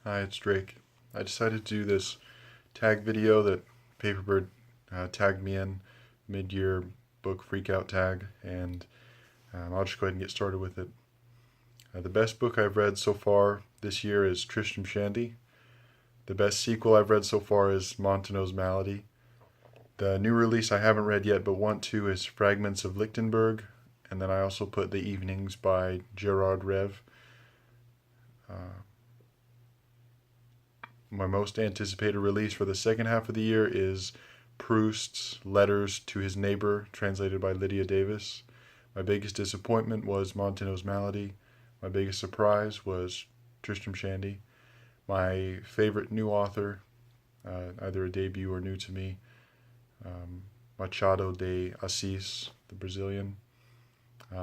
Hi, it's Drake. I decided to do this tag video that Paperbird tagged me in, mid-year book freakout tag, and I'll just go ahead and get started with it. The best book I've read so far this year is Tristram Shandy. The best sequel I've read so far is Montano's Malady. The new release I haven't read yet but want to is Fragments of Lichtenberg, and then I also put The Evenings by Gerard Rev. My most anticipated release for the second half of the year is Proust's Letters to His Neighbor, translated by Lydia Davis. My biggest disappointment was Montano's Malady. My biggest surprise was Tristram Shandy. My favorite new author, either a debut or new to me, Machado de Assis, the Brazilian.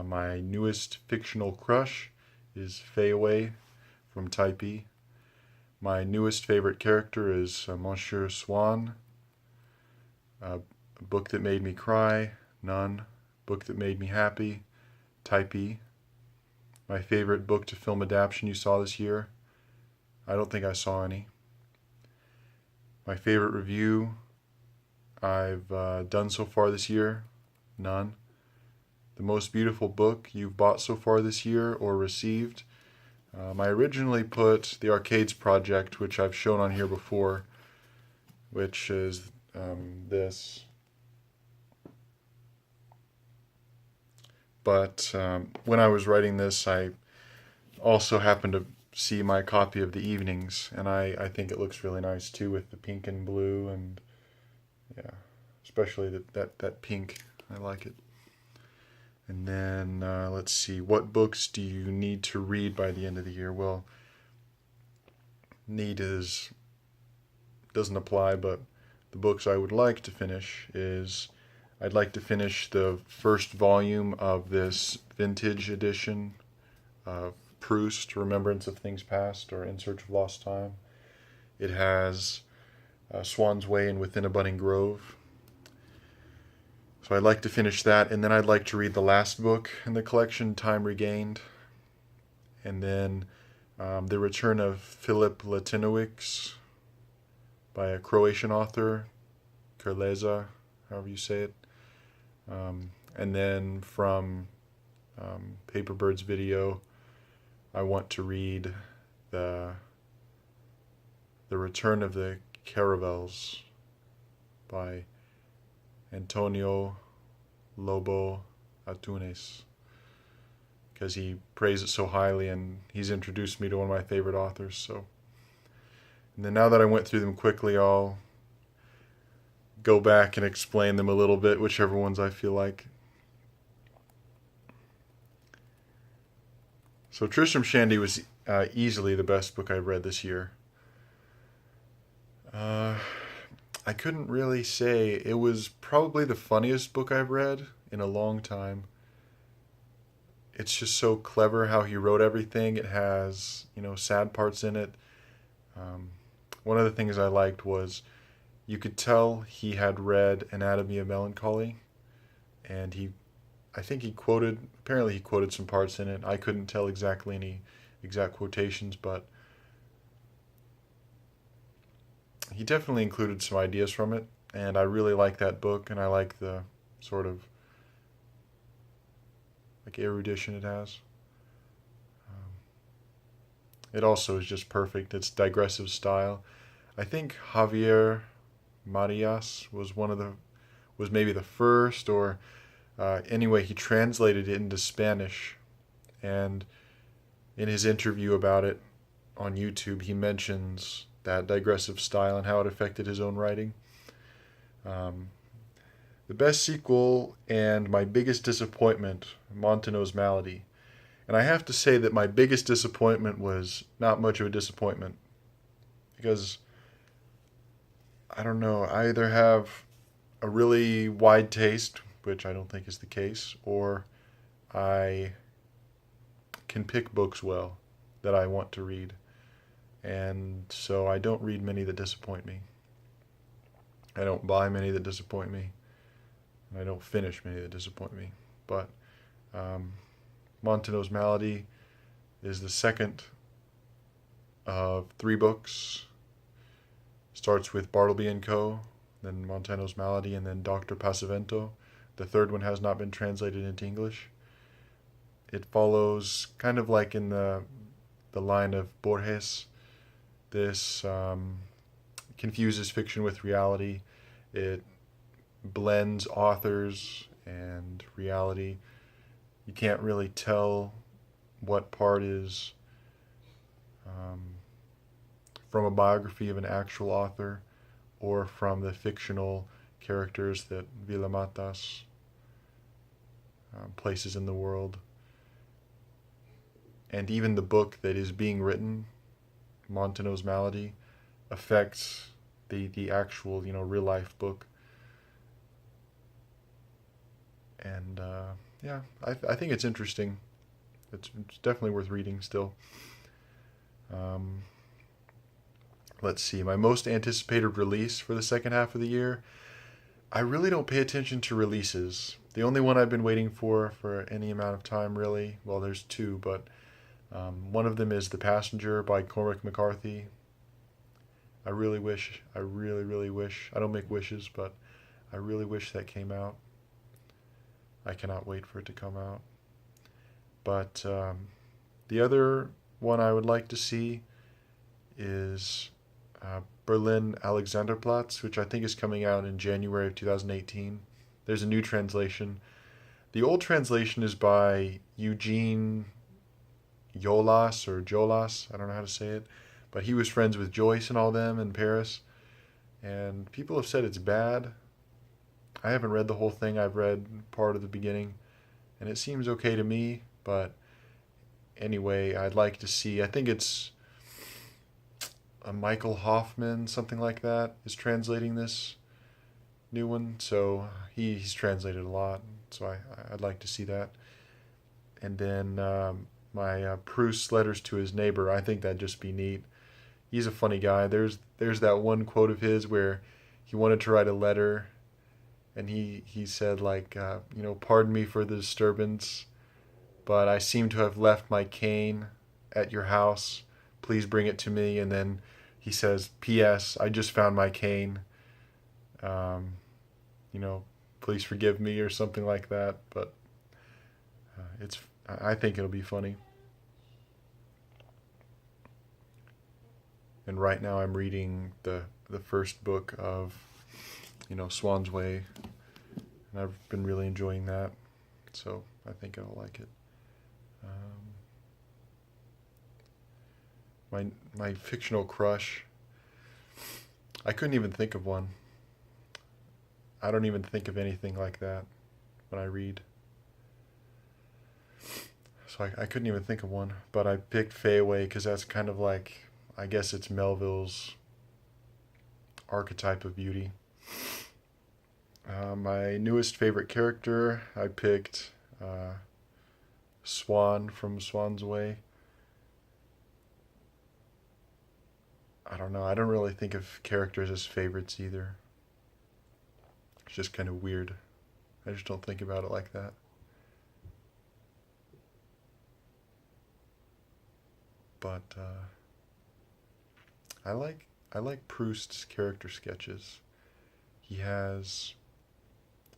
My newest fictional crush is Fayaway from Taipei. My newest favorite character is Monsieur Swan. A book that made me cry, none. Book that made me happy, Taipei. My favorite book to film adaptation you saw this year, I don't think I saw any. My favorite review I've done so far this year, none. The most beautiful book you've bought so far this year or received, I originally put The Arcades Project, which I've shown on here before, which is this. But when I was writing this, I also happened to see my copy of The Evenings, and I think it looks really nice too with the pink and blue, and yeah, especially that pink. I like it. And then let's see, what books do you need to read by the end of the year? Well, doesn't apply, but the books I would like to finish is I'd like to finish the first volume of this vintage edition of Proust, Remembrance of Things Past, or In Search of Lost Time. It has Swan's Way and Within a Budding Grove. So I'd like to finish that, and then I'd like to read the last book in the collection, Time Regained, and then The Return of Philip Latinowicz by a Croatian author, Krleza, however you say it. And then from Paperbird's video, I want to read the Return of the Caravels by Antonio Lobo Atunes, because he praised it so highly and he's introduced me to one of my favorite authors. So, and then now that I went through them quickly, I'll go back and explain them a little bit, whichever ones I feel like. So Tristram Shandy was easily the best book I've read this year. I couldn't really say. It was probably the funniest book I've read in a long time. It's just so clever how he wrote everything. It has, sad parts in it. One of the things I liked was you could tell he had read Anatomy of Melancholy, and apparently he quoted some parts in it. I couldn't tell exactly any exact quotations, but he definitely included some ideas from it, and I really like that book, and I like the sort of like erudition it has. It also is just perfect. It's digressive style. I think Javier Marias was maybe the first, or anyway, he translated it into Spanish, and in his interview about it on YouTube, he mentions that digressive style and how it affected his own writing. The best sequel and my biggest disappointment, Montano's Malady. And I have to say that my biggest disappointment was not much of a disappointment, because I don't know, I either have a really wide taste, which I don't think is the case, or I can pick books well that I want to read. And so I don't read many that disappoint me. I don't buy many that disappoint me. And I don't finish many that disappoint me. But Montano's Malady is the second of 3 books. Starts with Bartleby and Co., then Montano's Malady, and then Dr. Passavento. The third one has not been translated into English. It follows kind of like in the line of Borges. This confuses fiction with reality. It blends authors and reality. You can't really tell what part is from a biography of an actual author or from the fictional characters that Villamatas places in the world. And even the book that is being written, Montano's Malady, affects the actual, real life book. And yeah, I think it's interesting. It's definitely worth reading still. Let's see, my most anticipated release for the second half of the year. I really don't pay attention to releases. The only one I've been waiting for any amount of time, really, well, there's 2, but one of them is The Passenger by Cormac McCarthy. I really wish, I don't make wishes, but I really wish that came out. I cannot wait for it to come out. But the other one I would like to see is Berlin Alexanderplatz, which I think is coming out in January of 2018. There's a new translation. The old translation is by Eugene Jolas, I don't know how to say it, but he was friends with Joyce and all them in Paris, and people have said it's bad. I haven't read the whole thing. I've read part of the beginning, and it seems okay to me, but anyway, I'd like to see, I think it's a Michael Hoffman, something like that, is translating this new one, so he's translated a lot, so I'd like to see that. And then my Proust's Letters to His Neighbor, I think that'd just be neat. He's a funny guy. There's that one quote of his where he wanted to write a letter, and he said, like, pardon me for the disturbance, but I seem to have left my cane at your house. Please bring it to me. And then he says, P.S. I just found my cane. Please forgive me, or something like that. But I think it'll be funny. And right now I'm reading the first book of, Swan's Way, and I've been really enjoying that. So I think I'll like it. My fictional crush, I couldn't even think of one. I don't even think of anything like that when I read. So I couldn't even think of one. But I picked Fayaway because that's kind of like, I guess it's Melville's archetype of beauty. My newest favorite character, I picked Swan from Swan's Way. I don't know. I don't really think of characters as favorites either. It's just kind of weird. I just don't think about it like that. But I like Proust's character sketches. He has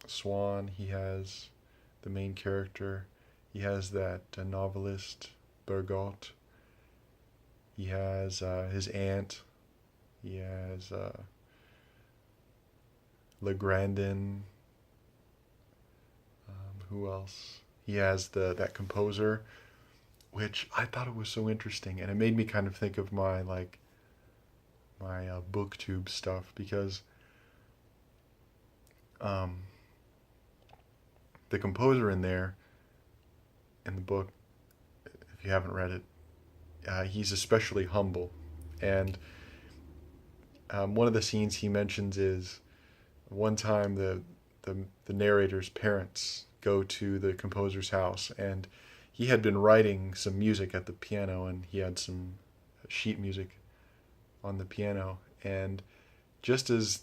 Swan. He has the main character. He has that novelist Bergot. He has his aunt. He has Legrandin. Who else? He has that composer, which I thought it was so interesting, and it made me kind of think of my booktube stuff, because the composer in there, in the book, if you haven't read it, he's especially humble. And one of the scenes he mentions is one time the narrator's parents go to the composer's house, and he had been writing some music at the piano, and he had some sheet music on the piano. And just as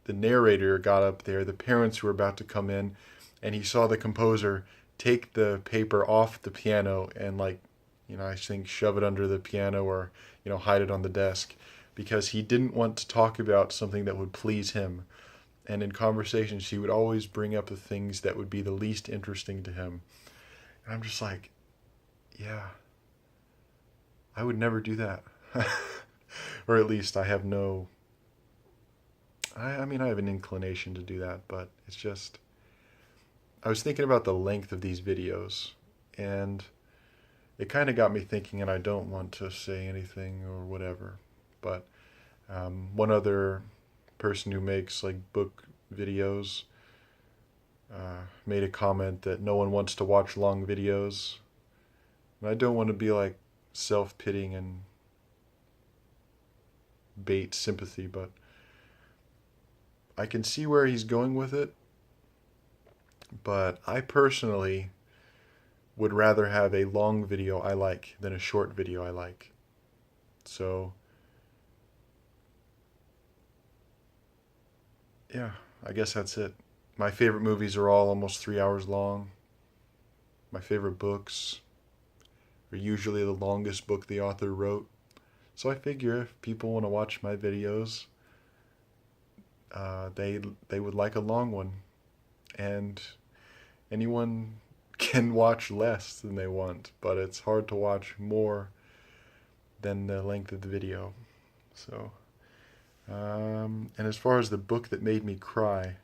the narrator got up there, the parents were about to come in, and he saw the composer take the paper off the piano and I think shove it under the piano or, hide it on the desk, because he didn't want to talk about something that would please him. And in conversations, he would always bring up the things that would be the least interesting to him. And I'm just like, yeah, I would never do that. Or at least I have no, I mean, I have an inclination to do that, but it's just, I was thinking about the length of these videos, and it kind of got me thinking, and I don't want to say anything or whatever, but one other person who makes like book videos made a comment that no one wants to watch long videos. And I don't want to be like self-pitying and bait sympathy, but I can see where he's going with it. But I personally would rather have a long video I like than a short video I like. So, yeah, I guess that's it. My favorite movies are all almost 3 hours long. My favorite books are usually the longest book the author wrote. So I figure if people want to watch my videos, they would like a long one, and anyone can watch less than they want, but it's hard to watch more than the length of the video. So, and as far as the book that made me cry,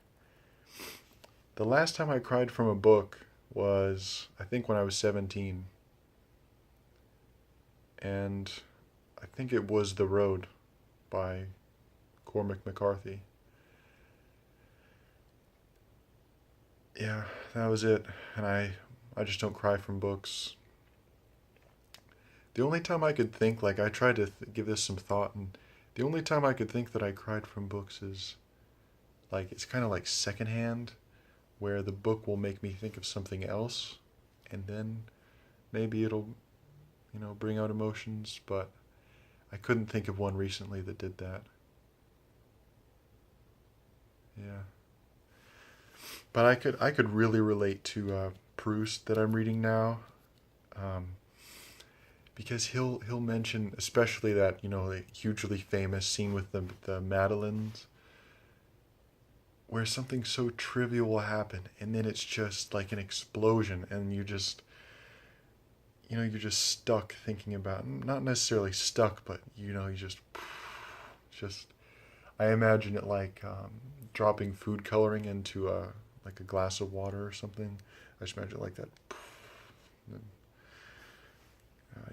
the last time I cried from a book was, I think, when I was 17. And I think it was The Road by Cormac McCarthy. Yeah, that was it. And I just don't cry from books. The only time I could think, like, I tried to give this some thought, and the only time I could think that I cried from books is, like, it's kind of like secondhand, where the book will make me think of something else, and then maybe it'll, bring out emotions, but I couldn't think of one recently that did that. Yeah. But I could really relate to Proust that I'm reading now, um, because he'll mention especially that the hugely famous scene with the Madeleines, where something so trivial will happen, and then it's just like an explosion, and you're just stuck thinking about, not necessarily stuck, but you just I imagine it like dropping food coloring into like a glass of water or something. I just imagine it like that.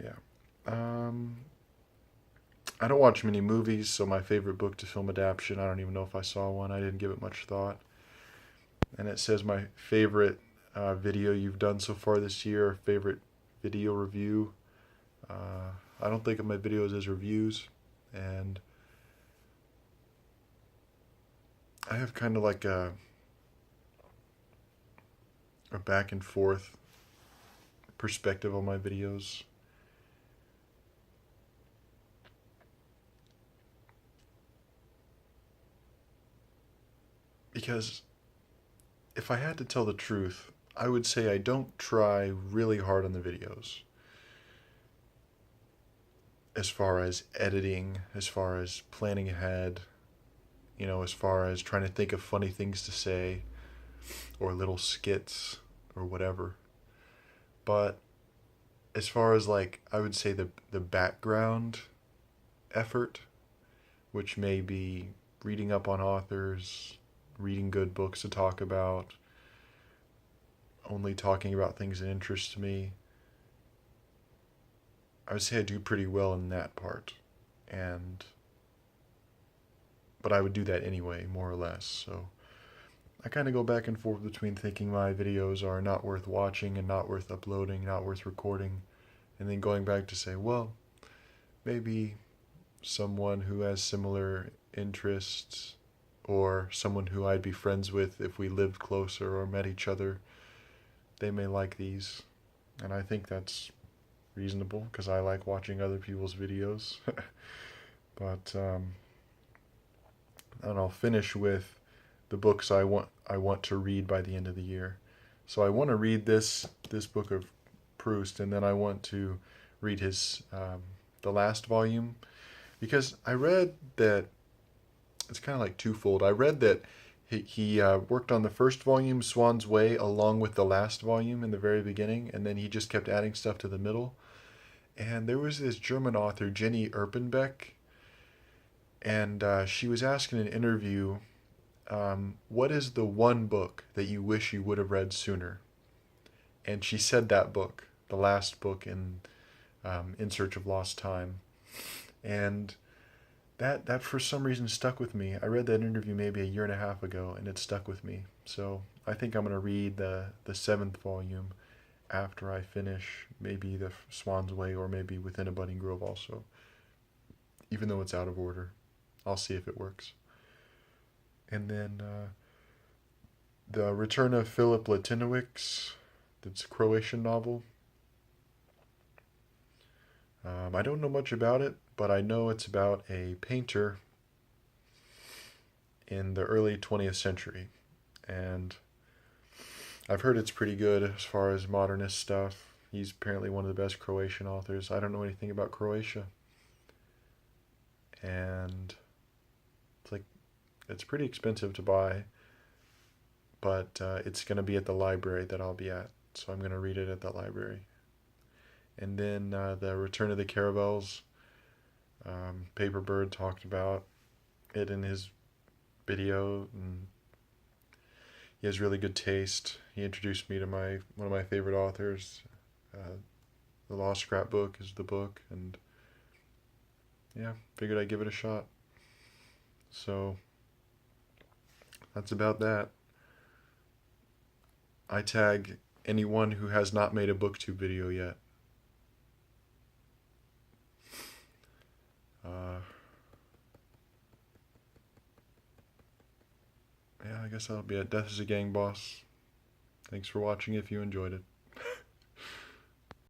Yeah. I don't watch many movies, so my favorite book to film adaptation, I don't even know if I saw one. I didn't give it much thought. And it says my favorite video you've done so far this year, favorite video review. I don't think of my videos as reviews, and I have kind of like a back and forth perspective on my videos. Because if I had to tell the truth, I would say I don't try really hard on the videos. As far as editing, as far as planning ahead, as far as trying to think of funny things to say, or little skits, or whatever. But as far as like, I would say the background effort, which may be reading up on authors, reading good books to talk about, only talking about things that interest me, I would say I do pretty well in that part. But I would do that anyway, more or less. So I kind of go back and forth between thinking my videos are not worth watching and not worth uploading, not worth recording, and then going back to say, well, maybe someone who has similar interests, or someone who I'd be friends with if we lived closer or met each other, they may like these. And I think that's reasonable, because I like watching other people's videos. But and I'll finish with the books I want to read by the end of the year. So I want to read this book of Proust, and then I want to read his the last volume, because I read that it's kind of like twofold. I read that he worked on the first volume, Swan's Way, along with the last volume in the very beginning, and then he just kept adding stuff to the middle. And there was this German author, Jenny Erpenbeck, and she was asked in an interview, what is the one book that you wish you would have read sooner? And she said that book, the last book in Search of Lost Time. And that for some reason stuck with me. I read that interview maybe a year and a half ago, and it stuck with me. So I think I'm going to read the seventh volume after I finish maybe the Swan's Way, or maybe Within a Budding Grove also, even though it's out of order. I'll see if it works. And then the Return of Philip Latinowicz, that's a Croatian novel. I don't know much about it, but I know it's about a painter in the early 20th century. And I've heard it's pretty good as far as modernist stuff. He's apparently one of the best Croatian authors. I don't know anything about Croatia. And it's pretty expensive to buy, but it's going to be at the library that I'll be at. So I'm going to read it at that library. And then the Return of the Caravels. Paperbird talked about it in his video, and he has really good taste. He introduced me to one of my favorite authors. The Lost Scrapbook is the book, and yeah, figured I'd give it a shot. So that's about that. I tag anyone who has not made a booktube video yet. Yeah, I guess that'll be it. Death is a Gang Boss. Thanks for watching if you enjoyed it.